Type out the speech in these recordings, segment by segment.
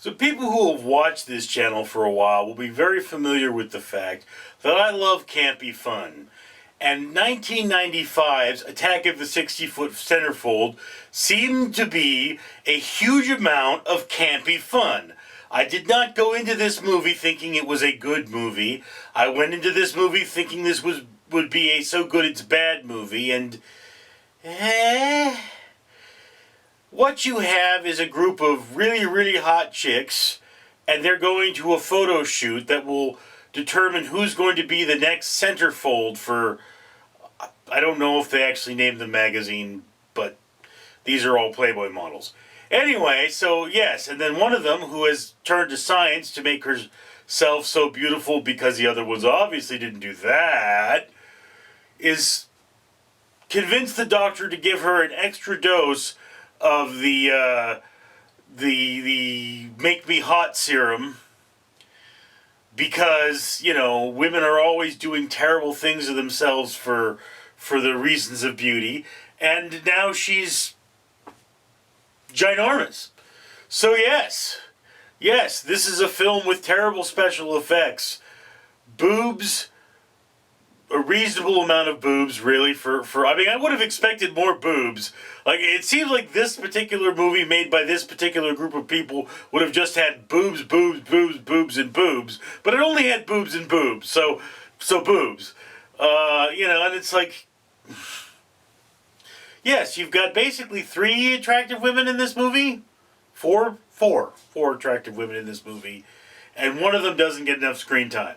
So people who have watched this channel for a while will be very familiar with the fact that I love campy fun. And 1995's Attack of the 60-Foot Centerfold seemed to be a huge amount of campy fun. I did not go into this movie thinking it was a good movie. I went into this movie thinking this would be a so good it's bad movie, and what you have is a group of really, really hot chicks, and they're going to a photo shoot that will determine who's going to be the next Centerfold for, I don't know if they actually named the magazine, but these are all Playboy models. Anyway, so yes, and then one of them, who has turned to science to make herself so beautiful because the other ones obviously didn't do that, is convinced the doctor to give her an extra dose of the Make Me Hot serum, because, you know, women are always doing terrible things to themselves for the reasons of beauty, and now she's ginormous. So yes, this is a film with terrible special effects. Boobs, a reasonable amount of boobs, really, I mean, I would have expected more boobs. Like, it seems like this particular movie made by this particular group of people would have just had boobs, boobs, boobs, boobs, and boobs, but it only had boobs and boobs, so boobs. You know, and it's like, yes, you've got basically 3 attractive women in this movie. Four attractive women in this movie, and one of them doesn't get enough screen time.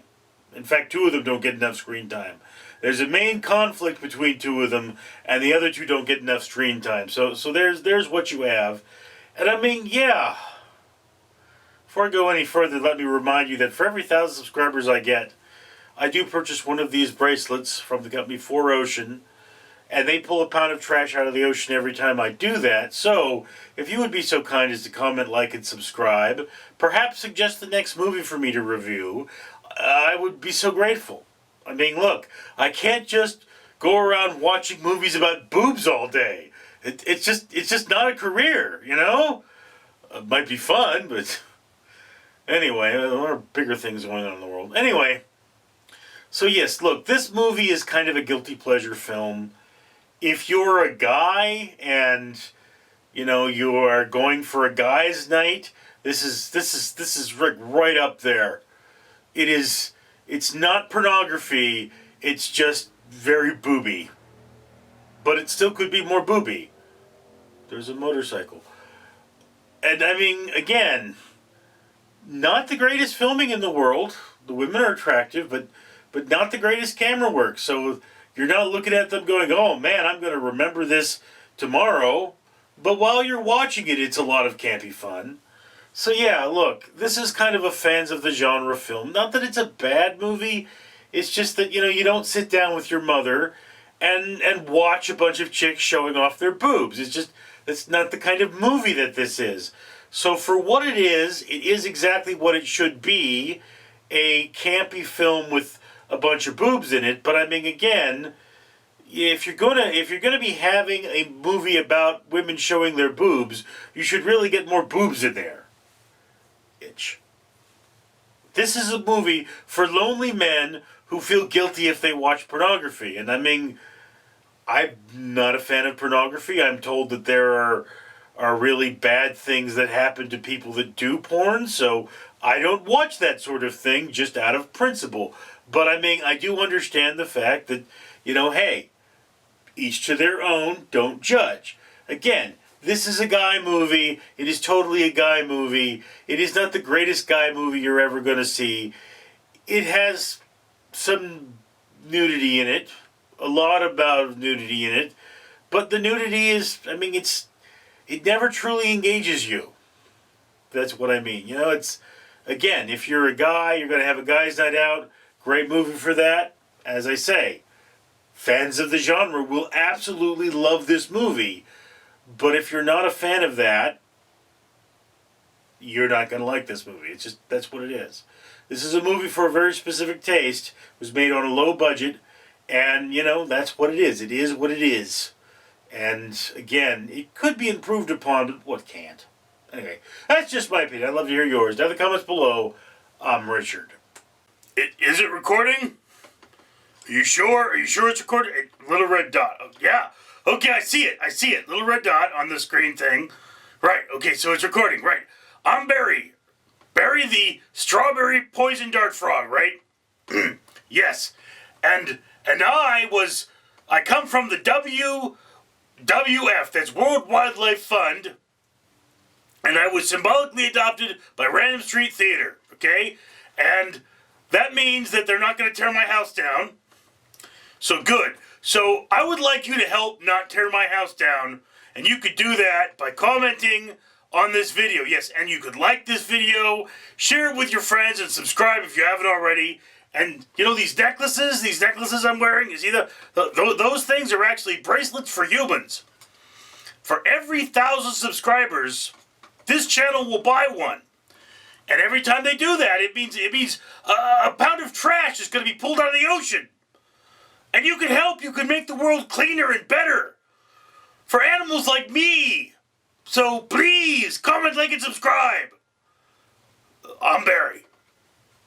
In fact, 2 of them don't get enough screen time. There's a main conflict between 2 of them, and the other 2 don't get enough screen time. So there's what you have. And I mean, yeah. Before I go any further, let me remind you that for every 1,000 subscribers I get, I do purchase one of these bracelets from the company 4Ocean, and they pull a pound of trash out of the ocean every time I do that. So, if you would be so kind as to comment, like, and subscribe, perhaps suggest the next movie for me to review, I would be so grateful. I mean, look, I can't just go around watching movies about boobs all day. It's just not a career, you know? It might be fun, but anyway, there are bigger things going on in the world. Anyway, so yes, look, this movie is kind of a guilty pleasure film. If you're a guy and, you know, you are going for a guy's night, this is right up there. It's not pornography, it's just very booby. But it still could be more booby. There's a motorcycle. And I mean, again, not the greatest filming in the world. The women are attractive, but not the greatest camera work. So you're not looking at them going, oh man, I'm going to remember this tomorrow. But while you're watching it, it's a lot of campy fun. So yeah, look, this is kind of a fans of the genre film. Not that it's a bad movie, it's just that, you know, you don't sit down with your mother and watch a bunch of chicks showing off their boobs. That's not the kind of movie that this is. So for what it is exactly what it should be, a campy film with a bunch of boobs in it. But I mean, again, if you're gonna be having a movie about women showing their boobs, you should really get more boobs in there. This is a movie for lonely men who feel guilty if they watch pornography. And I mean, I'm not a fan of pornography. I'm told that there are really bad things that happen to people that do porn, so I don't watch that sort of thing just out of principle. But I mean, I do understand the fact that, you know, hey, each to their own, don't judge. Again, this is a guy movie. It is totally a guy movie. It is not the greatest guy movie you're ever going to see. It has some nudity in it. A lot about nudity in it. But the nudity is, I mean, it never truly engages you. That's what I mean. You know, it's, again, if you're a guy, you're going to have a guy's night out. Great movie for that. As I say, fans of the genre will absolutely love this movie. But if you're not a fan of that, you're not going to like this movie. It's just, that's what it is. This is a movie for a very specific taste. It was made on a low budget. And, you know, that's what it is. It is what it is. And, again, it could be improved upon, but what can't? Anyway, that's just my opinion. I'd love to hear yours. Down in the comments below. I'm Richard. Is it recording? Are you sure? Are you sure it's recording? Little red dot. Oh, yeah. Okay, I see it. I see it. Little red dot on the screen thing. Right. Okay, so it's recording. Right. I'm Barry. Barry the strawberry poison dart frog, right? Yes. And I come from the WWF, that's World Wildlife Fund, and I was symbolically adopted by Random Street Theater, okay? And that means that they're not going to tear my house down. So good. So I would like you to help not tear my house down, and you could do that by commenting on this video. Yes, and you could like this video, share it with your friends, and subscribe if you haven't already. And you know these necklaces I'm wearing, you see those things are actually bracelets for humans. For every 1,000 subscribers, this channel will buy one. And every time they do that, it means a pound of trash is going to be pulled out of the ocean. And you can help, you can make the world cleaner and better for animals like me. So please, comment, like, and subscribe. I'm Barry.